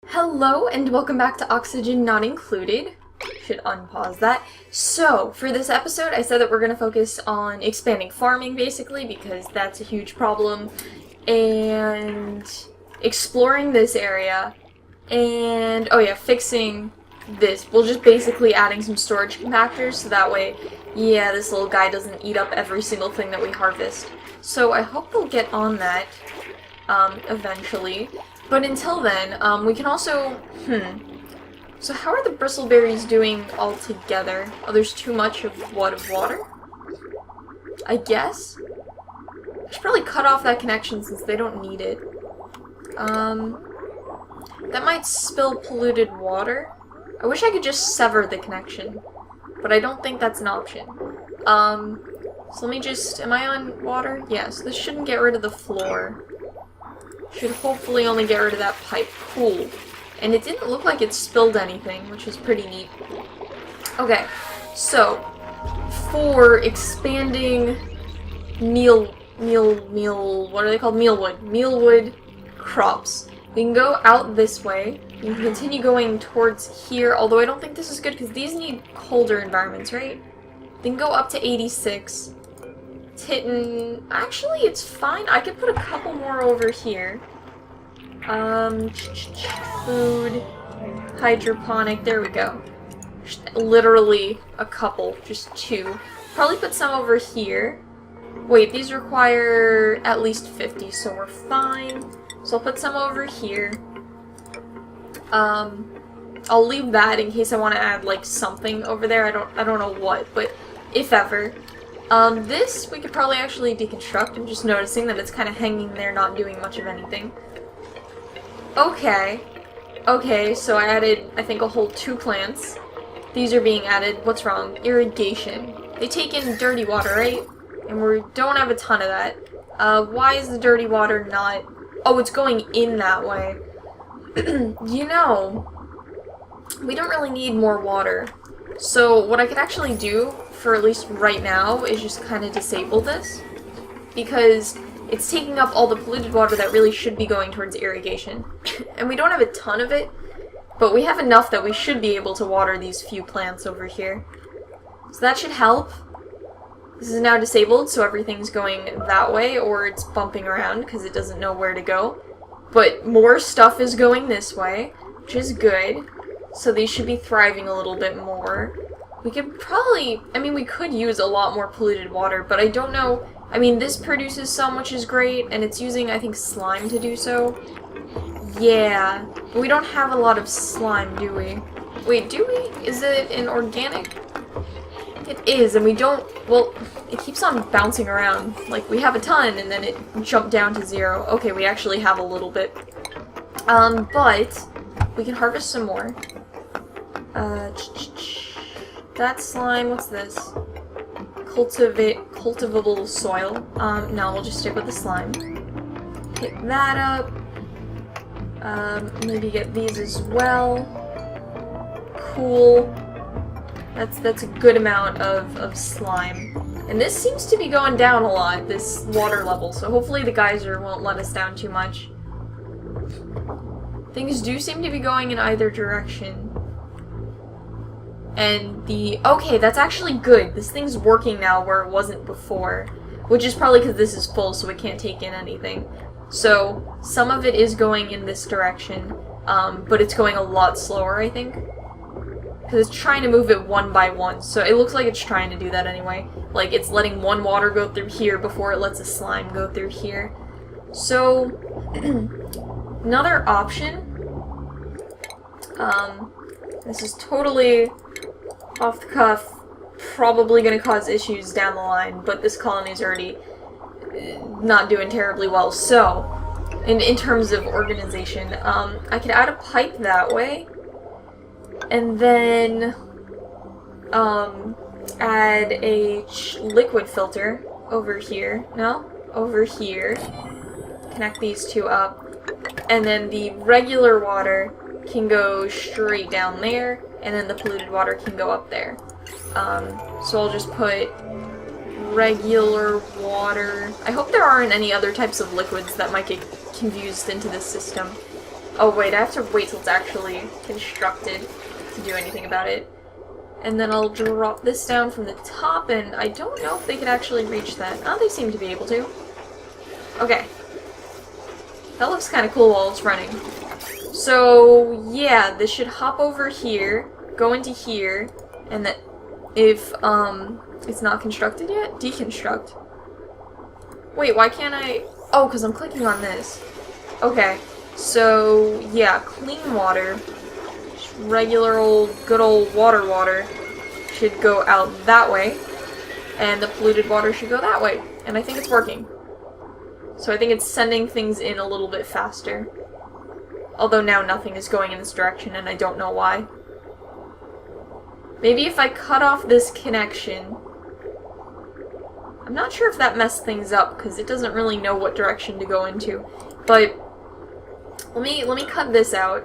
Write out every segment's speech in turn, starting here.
Hello and welcome back to Oxygen Not Included. Should unpause that. So, for this episode, I said that we're going to focus on expanding farming, basically, because that's a huge problem, and exploring this area, and, oh yeah, fixing this. We'll just basically adding some storage compactors, so that way, yeah, this little guy doesn't eat up every single thing that we harvest. So I hope we'll get on that, eventually. But until then, we can also, So how are the bristleberries doing all together? Oh, there's too much of what, of water? I guess? I should probably cut off that connection since they don't need it. That might spill polluted water. I wish I could just sever the connection, but I don't think that's an option. So let me just, am I on water? Yes, this shouldn't get rid of the floor. Should hopefully only get rid of that pipe. Cool. And it didn't look like it spilled anything, which is pretty neat. Okay, so for expanding what are they called? Mealwood crops. We can go out this way. We can continue going towards here, although I don't think this is good because these need colder environments, right? They can go up to 86. Actually, it's fine. I could put a couple more over here. Food, hydroponic, there we go. Just literally a couple, just two. Probably put some over here. Wait, these require at least 50, so we're fine. So I'll put some over here. I'll leave that in case I want to add like something over there. I don't know what, but if ever. This we could probably actually deconstruct. I'm just noticing that it's kind of hanging there, not doing much of anything. Okay. Okay, so I added, I think, a whole 2 plants. These are being added. What's wrong? Irrigation. They take in dirty water, right? And we don't have a ton of that. Why is the dirty water not... Oh, it's going in that way. You know, we don't really need more water. So what I could actually do, for at least right now, is just kind of disable this. Because it's taking up all the polluted water that really should be going towards irrigation. And we don't have a ton of it, but we have enough that we should be able to water these few plants over here. So that should help. This is now disabled, so everything's going that way, or it's bumping around because it doesn't know where to go. But more stuff is going this way, which is good. So these should be thriving a little bit more. We could probably, I mean, we could use a lot more polluted water, but I don't know. I mean, this produces some, which is great, and it's using, I think, slime to do so. Yeah, but we don't have a lot of slime, do we? Wait, do we? Is it an organic? It is, and we don't, well, it keeps on bouncing around. Like, we have a ton, and then it jumped down to 0. Okay, we actually have a little bit. But we can harvest some more. That slime, what's this? Cultivable soil. No, we'll just stick with the slime. Pick that up. Maybe get these as well. Cool. That's a good amount of slime. And this seems to be going down a lot, this water level, so hopefully the geyser won't let us down too much. Things do seem to be going in either direction. And okay, that's actually good. This thing's working now where it wasn't before. Which is probably because this is full, so it can't take in anything. So, some of it is going in this direction, but it's going a lot slower, I think. Because it's trying to move it one by one, so it looks like it's trying to do that anyway. Like, it's letting one water go through here before it lets a slime go through here. So, another option, this is totally off the cuff, probably going to cause issues down the line, but this colony is already not doing terribly well. So, in terms of organization, I could add a pipe that way, and then add a liquid filter over here. No? Over here. Connect these two up. And then the regular water can go straight down there, and then the polluted water can go up there. So I'll just put regular water. I hope there aren't any other types of liquids that might get confused into this system. Oh wait, I have to wait till it's actually constructed to do anything about it. And then I'll drop this down from the top, and I don't know if they can actually reach that. Oh, they seem to be able to. Okay. That looks kind of cool while it's running. So, yeah, this should hop over here, go into here, and that if, it's not constructed yet? Deconstruct. Wait, why can't I... Oh, because I'm clicking on this. Okay. So, yeah, clean water, just regular old, good old water should go out that way, and the polluted water should go that way, and I think it's working. So I think it's sending things in a little bit faster. Although now nothing is going in this direction, and I don't know why. Maybe if I cut off this connection... I'm not sure if that messed things up, because it doesn't really know what direction to go into, but... Let me cut this out,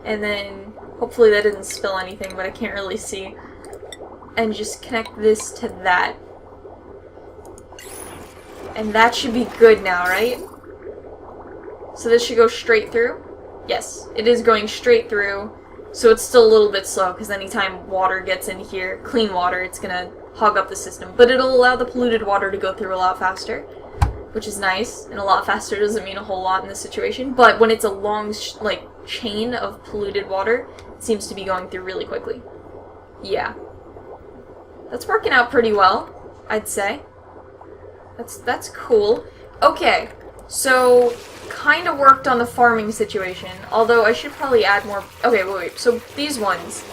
and then hopefully that didn't spill anything, but I can't really see, and just connect this to that. And that should be good now, right? So this should go straight through? Yes, it is going straight through, so it's still a little bit slow, because anytime water gets in here, clean water, it's gonna hog up the system. But it'll allow the polluted water to go through a lot faster, which is nice, and a lot faster doesn't mean a whole lot in this situation, but when it's a long, chain of polluted water, it seems to be going through really quickly. Yeah. That's working out pretty well, I'd say. That's cool. Okay, so, kinda worked on the farming situation, although I should probably add more... Okay, wait, so these ones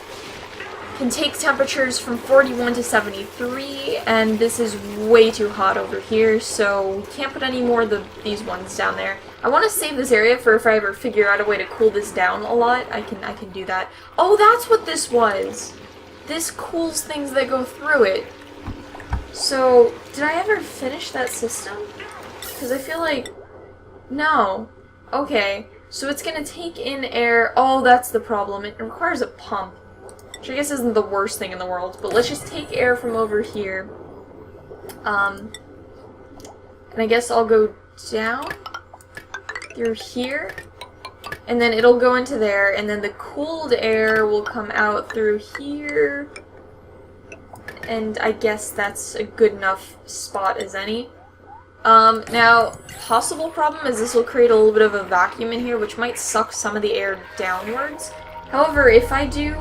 can take temperatures from 41 to 73, and this is way too hot over here, so we can't put any more of these ones down there. I want to save this area for if I ever figure out a way to cool this down a lot. I can do that. Oh, that's what this was! This cools things that go through it. So, did I ever finish that system? Because I feel like... No. Okay, so it's gonna take in air... Oh, that's the problem. It requires a pump. Which I guess isn't the worst thing in the world, but let's just take air from over here. And I guess I'll go down through here, and then it'll go into there, and then the cooled air will come out through here, and I guess that's a good enough spot as any. Now, possible problem is this will create a little bit of a vacuum in here, which might suck some of the air downwards. However, if I do...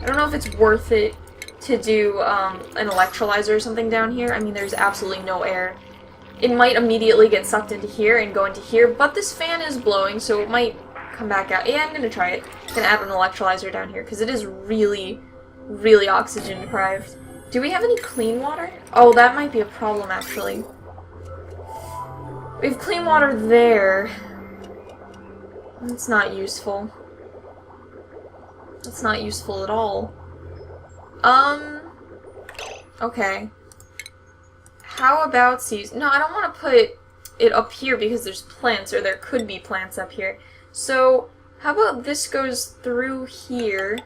I don't know if it's worth it to do an electrolyzer or something down here. I mean, there's absolutely no air. It might immediately get sucked into here and go into here, but this fan is blowing, so it might come back out. Yeah, I'm gonna try it. I'm gonna add an electrolyzer down here, because it is really, really oxygen deprived. Do we have any clean water? Oh, that might be a problem, actually. We have clean water there. That's not useful. That's not useful at all. Okay. How about seas? No, I don't want to put it up here because there's plants, or there could be plants up here. So, how about this goes through here,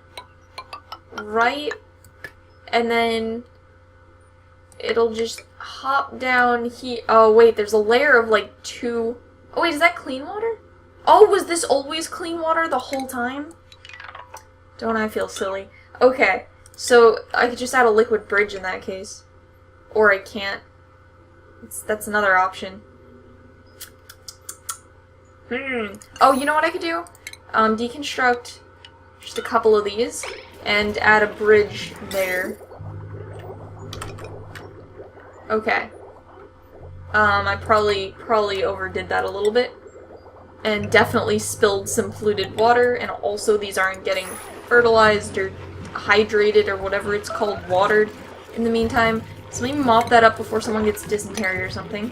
right? And then it'll just hop down here. Oh, wait, there's a layer of, like, two... Oh, wait, is that clean water? Oh, was this always clean water the whole time? Don't I feel silly? Okay, so I could just add a liquid bridge in that case. Or I can't. That's another option. Oh, you know what I could do? Deconstruct just a couple of these and add a bridge there. Okay. I probably overdid that a little bit. And definitely spilled some polluted water, and also these aren't getting fertilized or hydrated or whatever it's called, watered in the meantime. So let me mop that up before someone gets dysentery or something.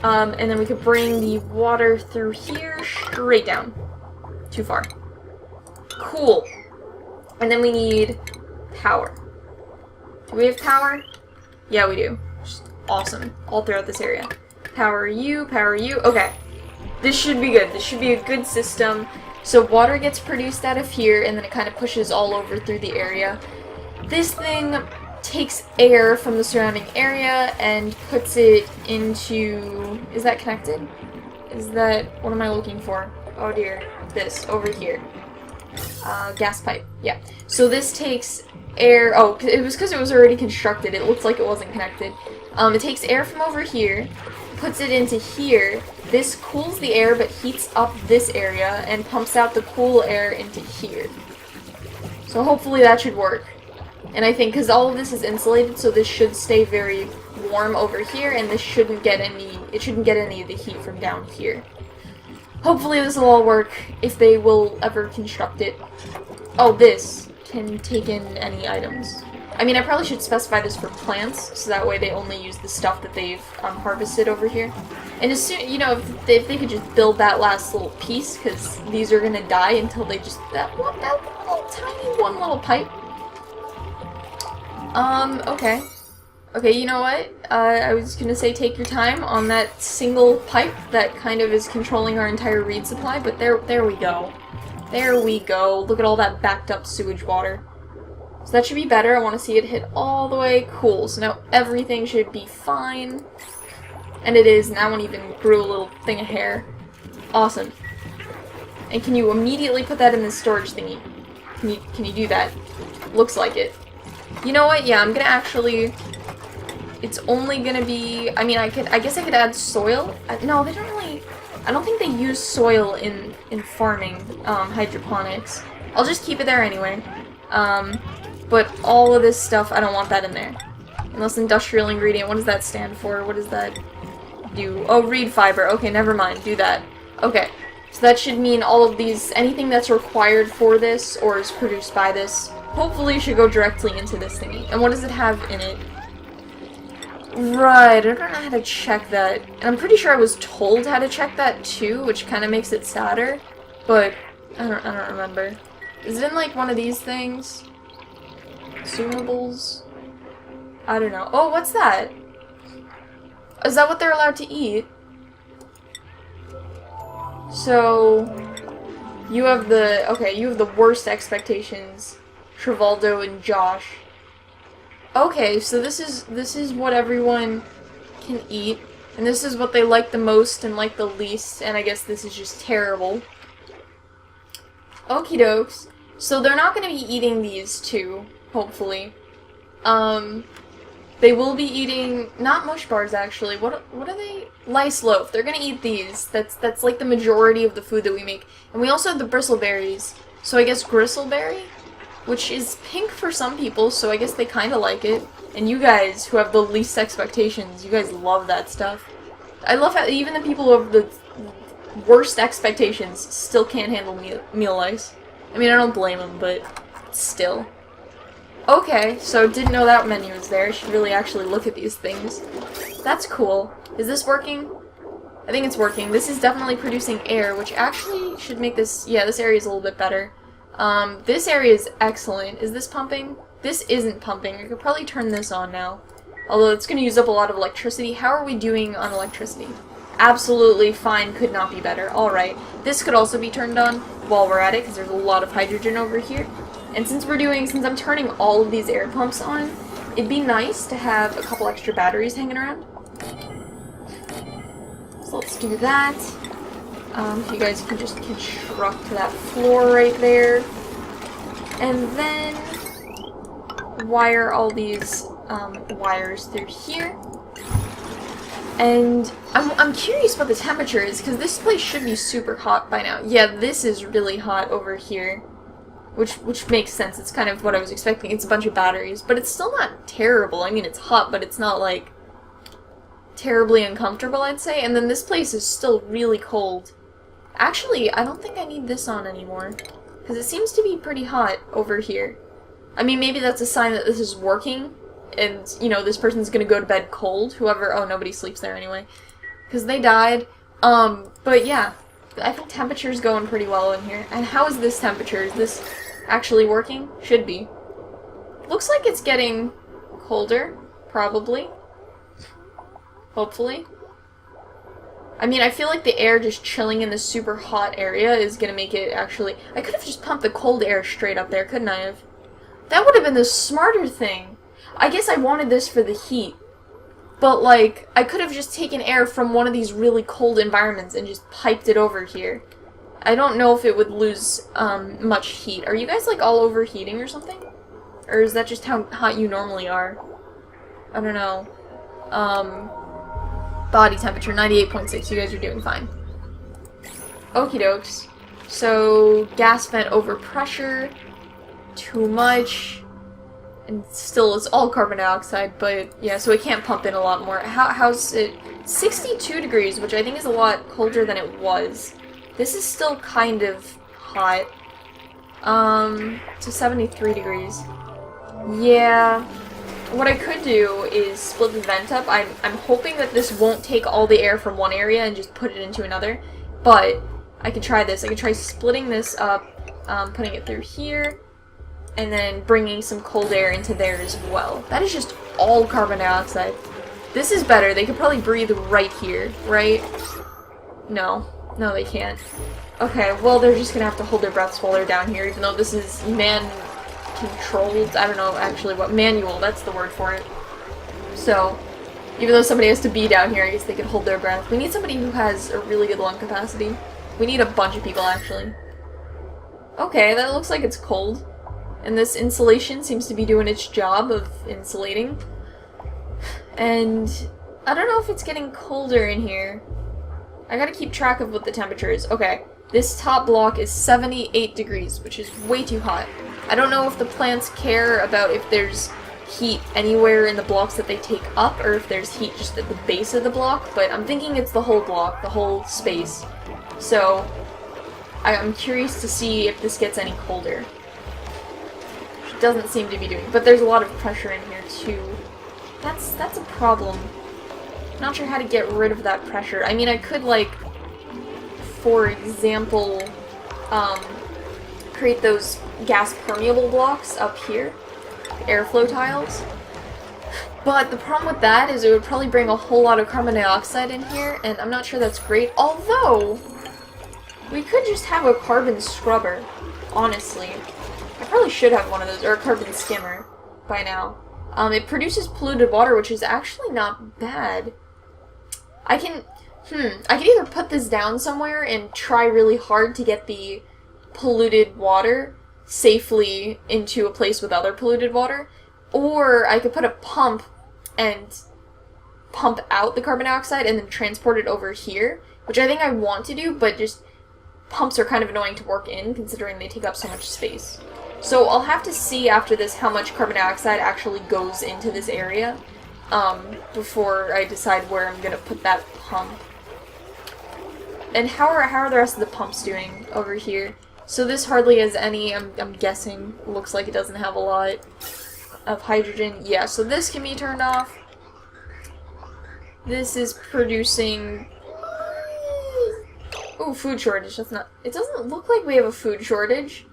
And then we could bring the water through here straight down. Too far. Cool. And then we need power. Do we have power? Yeah, we do. Just awesome. All throughout this area. Power you, power you. Okay. This should be good. This should be a good system. So water gets produced out of here, and then it kind of pushes all over through the area. This thing takes air from the surrounding area and puts it into... Is that connected? Is that... What am I looking for? Oh dear. This, over here. Gas pipe. Yeah. So this takes air... Oh, it was because it was already constructed. It looks like it wasn't connected. It takes air from over here, puts it into here. This cools the air but heats up this area and pumps out the cool air into here. So hopefully that should work. And I think, because all of this is insulated, so this should stay very warm over here, and this shouldn't get any... It shouldn't get any of the heat from down here. Hopefully this will all work, if they will ever construct it. Oh, this can take in any items. I mean, I probably should specify this for plants, so that way they only use the stuff that they've harvested over here. And as soon, you know, if they could just build that last little piece, because these are gonna die until they just, that little tiny one little pipe. Okay. Okay, you know what? I was gonna say take your time on that single pipe that kind of is controlling our entire reed supply, but there we go. There we go. Look at all that backed up sewage water. So that should be better. I want to see it hit all the way. Cool. So now everything should be fine. And it is. And that one even grew a little thing of hair. Awesome. And can you immediately put that in the storage thingy? Can you do that? Looks like it. You know what? Yeah, I'm gonna actually... It's only gonna be... I mean, I guess I could add soil. No, they don't really... I don't think they use soil in farming, hydroponics. I'll just keep it there anyway. But all of this stuff, I don't want that in there. Unless industrial ingredient, what does that stand for? What does that do? Oh, reed fiber. Okay, never mind. Do that. Okay. So that should mean all of these, anything that's required for this, or is produced by this, hopefully should go directly into this thingy. And what does it have in it? Right, I don't know how to check that. And I'm pretty sure I was told how to check that too, which kind of makes it sadder. But, I don't remember. Is it in like one of these things? Consumables? I don't know. Oh, what's that? Is that what they're allowed to eat? So, you have the, okay, you have the worst expectations, Trivaldo and Josh. Okay, so this is what everyone can eat, and this is what they like the most and like the least, and I guess this is just terrible. Okie dokes. So they're not going to be eating these two, hopefully. They will be eating, not mush bars actually, what are they? Lice loaf. They're gonna eat these. That's like the majority of the food that we make. And we also have the bristleberries. So I guess gristleberry? Which is pink for some people, so I guess they kinda like it. And you guys, who have the least expectations, you guys love that stuff. I love how even the people who have the worst expectations still can't handle meal lice. I mean, I don't blame them, but still. Okay, so didn't know that menu was there. I should really actually look at these things. That's cool. Is this working? I think it's working. This is definitely producing air, which actually should make this... Yeah, this area is a little bit better. This area is excellent. Is this pumping? This isn't pumping. I could probably turn this on now. Although it's going to use up a lot of electricity. How are we doing on electricity? Absolutely fine. Could not be better. Alright. This could also be turned on while we're at it, because there's a lot of hydrogen over here. And since I'm turning all of these air pumps on, it'd be nice to have a couple extra batteries hanging around. So let's do that. If you guys can just construct that floor right there. And then wire all these wires through here. And I'm curious what the temperature is, because this place should be super hot by now. Yeah, this is really hot over here. Which makes sense. It's kind of what I was expecting. It's a bunch of batteries. But it's still not terrible. I mean, it's hot, but it's not, like, terribly uncomfortable, I'd say. And then this place is still really cold. Actually, I don't think I need this on anymore. Because it seems to be pretty hot over here. I mean, maybe that's a sign that this is working. And, you know, this person's gonna go to bed cold. Whoever... Oh, nobody sleeps there anyway. Because they died. But yeah. I think temperature's going pretty well in here. And how is this temperature? Is this actually working? Should be. Looks like it's getting colder, probably. Hopefully. I mean, I feel like the air just chilling in this super hot area is gonna make it actually... I could have just pumped the cold air straight up there, couldn't I have? That would have been the smarter thing. I guess I wanted this for the heat. But, like, I could have just taken air from one of these really cold environments and just piped it over here. I don't know if it would lose much heat. Are you guys like all overheating or something? Or is that just how hot you normally are? I don't know. Body temperature 98.6. You guys are doing fine. Okie dokes. So gas vent overpressure. Too much. And still, it's all carbon dioxide, but yeah, so it can't pump in a lot more. How's it? 62 degrees, which I think is a lot colder than it was. This is still kind of hot. To 73 degrees. Yeah. What I could do is split the vent up. I'm hoping that this won't take all the air from one area and just put it into another, but I could try this. I could try splitting this up, putting it through here, and then bringing some cold air into there as well. That is just all carbon dioxide. This is better. They could probably breathe right here, right? No. No, they can't. Okay, well, they're just gonna have to hold their breaths while they're down here, even though this is man-controlled. I don't know actually what. Manual, that's the word for it. So, even though somebody has to be down here, I guess they could hold their breath. We need somebody who has a really good lung capacity. We need a bunch of people, actually. Okay, that looks like it's cold. And this insulation seems to be doing its job of insulating. And I don't know if it's getting colder in here. I gotta keep track of what the temperature is. Okay, this top block is 78 degrees, which is way too hot. I don't know if the plants care about if there's heat anywhere in the blocks that they take up, or if there's heat just at the base of the block, but I'm thinking it's the whole block, the whole space. So, I'm curious to see if this gets any colder. It doesn't seem to be doing, but there's a lot of pressure in here too. That's a problem. Not sure how to get rid of that pressure. I mean, I could, like, for example, create those gas permeable blocks up here, airflow tiles. But the problem with that is it would probably bring a whole lot of carbon dioxide in here, and I'm not sure that's great. Although, we could just have a carbon scrubber, honestly. I probably should have one of those, or a carbon skimmer by now. It produces polluted water, which is actually not bad. I can either put this down somewhere and try really hard to get the polluted water safely into a place with other polluted water, or I could put a pump and pump out the carbon dioxide and then transport it over here, which I think I want to do, but just pumps are kind of annoying to work in considering they take up so much space. So I'll have to see after this how much carbon dioxide actually goes into this area before I decide where I'm gonna put that pump. And how are the rest of the pumps doing over here? So this hardly has any, I'm guessing, looks like it doesn't have a lot of hydrogen. Yeah, so this can be turned off. This is producing... Ooh, food shortage. That's not... It doesn't look like we have a food shortage.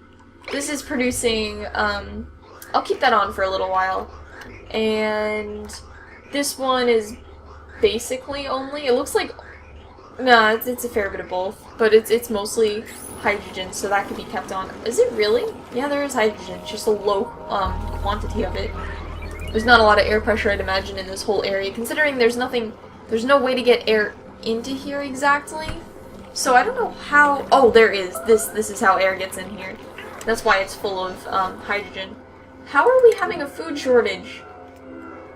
This is producing, I'll keep that on for a little while. And this one is basically only, it looks like, no, it's a fair bit of both, but it's mostly hydrogen, so that can be kept on. Is it really? Yeah, there is hydrogen, it's just a low quantity of it. There's not a lot of air pressure, I'd imagine, in this whole area, considering there's no way to get air into here exactly. So I don't know how, oh, there is. This is how air gets in here. That's why it's full of hydrogen. How are we having a food shortage?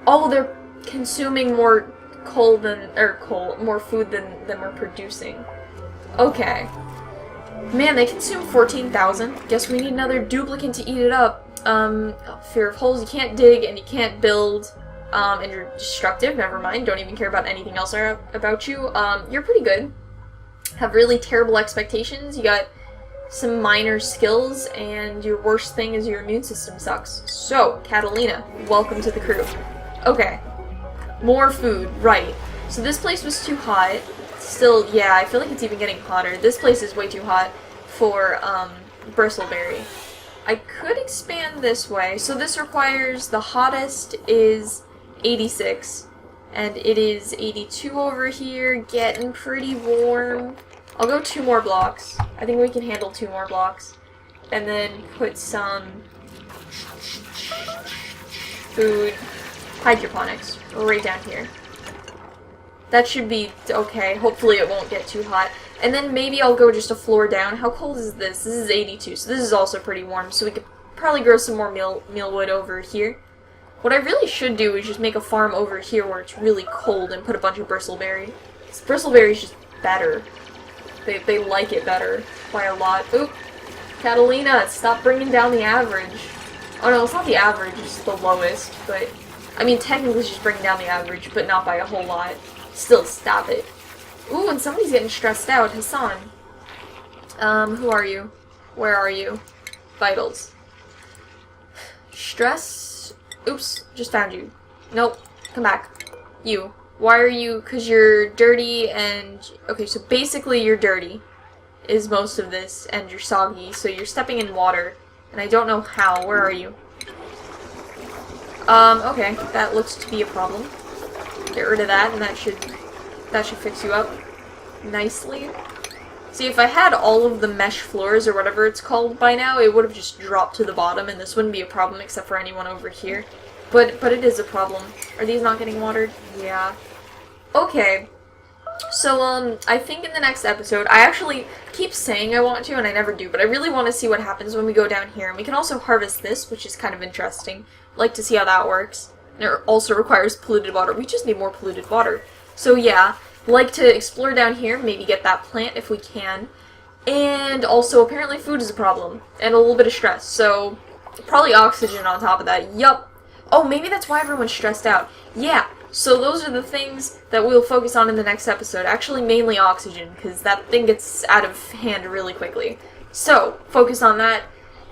Oh, they're consuming more more food than we're producing. Okay. Man, they consume 14,000. Guess we need another duplicate to eat it up. Fear of holes, you can't dig and you can't build. And you're destructive, never mind. Don't even care about anything else about you. You're pretty good. Have really terrible expectations. You got some minor skills, and your worst thing is your immune system sucks. So, Catalina, welcome to the crew. Okay. More food, right. So this place was too hot. Still, yeah, I feel like it's even getting hotter. This place is way too hot for, bristleberry. I could expand this way. So this requires, the hottest is 86, and it is 82 over here, getting pretty warm. I'll go 2 more blocks. I think we can handle 2 more blocks. And then put some food, hydroponics, right down here. That should be okay. Hopefully it won't get too hot. And then maybe I'll go just a floor down. How cold is this? This is 82, so this is also pretty warm. So we could probably grow some more mealwood over here. What I really should do is just make a farm over here where it's really cold and put a bunch of bristleberry. This bristleberry is just better. They like it better by a lot. Oop! Catalina, stop bringing down the average. Oh no, it's not the average, it's the lowest, but... I mean, technically it's just bringing down the average, but not by a whole lot. Still, stop it. Ooh, and somebody's getting stressed out. Hassan. Who are you? Where are you? Vitals. Stress? Oops, just found you. Nope, come back. You. Why are you? Because you're dirty and... Okay, so basically you're dirty is most of this, and you're soggy, so you're stepping in water, and I don't know how. Where are you? Okay, that looks to be a problem. Get rid of that, and that should fix you up nicely. See, if I had all of the mesh floors, or whatever it's called by now, it would have just dropped to the bottom, and this wouldn't be a problem except for anyone over here. But it is a problem. Are these not getting watered? Yeah. Okay. So, I think in the next episode, I actually keep saying I want to, and I never do, but I really want to see what happens when we go down here. And we can also harvest this, which is kind of interesting. Like to see how that works. And it also requires polluted water. We just need more polluted water. So yeah, like to explore down here, maybe get that plant if we can. And also, apparently food is a problem. And a little bit of stress. So, probably oxygen on top of that. Yup. Oh, maybe that's why everyone's stressed out. Yeah. So those are the things that we'll focus on in the next episode. Actually, mainly oxygen, because that thing gets out of hand really quickly. So, focus on that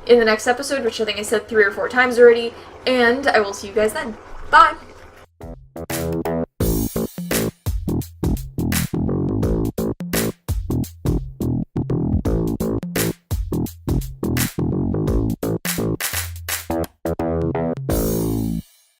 in the next episode, which I think I said 3 or 4 times already, and I will see you guys then. Bye!